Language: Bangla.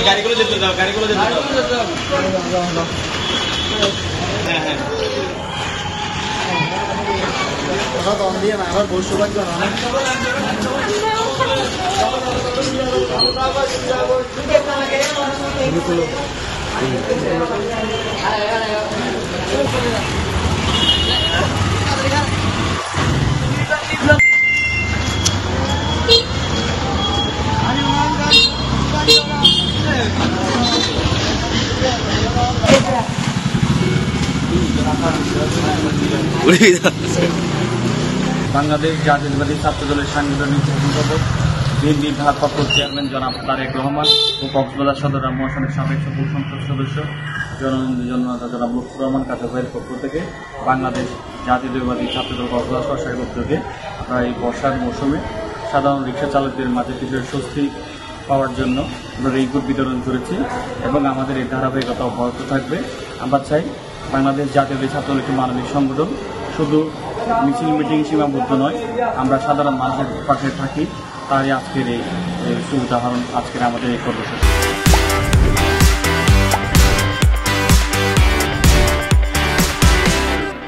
গাড়িগুলো যেতে দাও, গাড়িগুলো যেতে দাও। হ্যাঁ হ্যাঁ দম দিয়ে না আবার বসে থাকবে না বাংলাদেশ জাতীয়তাবাদী ছাত্র দলের সাংগঠনিক সম্পাদক বিএনপি ভারপ্রাপ্ত চেয়ারম্যান জনাব তারেক রহমান ও কক্সবাজার সদর মহাসনের সাবেক সকল সংসদ সদস্য জননেতা জনাব লুৎফর রহমান কাজের পক্ষ থেকে বাংলাদেশ জাতীয়তাবাদী ছাত্র দল কক্সবাজার সরকারের উদ্যোগে আমরা এই বর্ষার মৌসুমে সাধারণ রিক্সা চালকদের মাঝে কিছু স্বস্তি পাওয়ার জন্য আমরা রেইনকোট বিতরণ করেছি এবং আমাদের এই ধারাবাহিকতা অব্যাহত থাকবে। আমরা চাই বাংলাদেশ জাতীয়তাবাদী ছাত্র দল একটি মানবিক সংগঠন, শুধু মিছিল মিটিং সীমাবদ্ধ নয়, আমরা সাধারণ মানুষের পাশে থাকি। তাই আজকের এই উদাহরণ, আজকের আমাদের এই কর্মসূচি।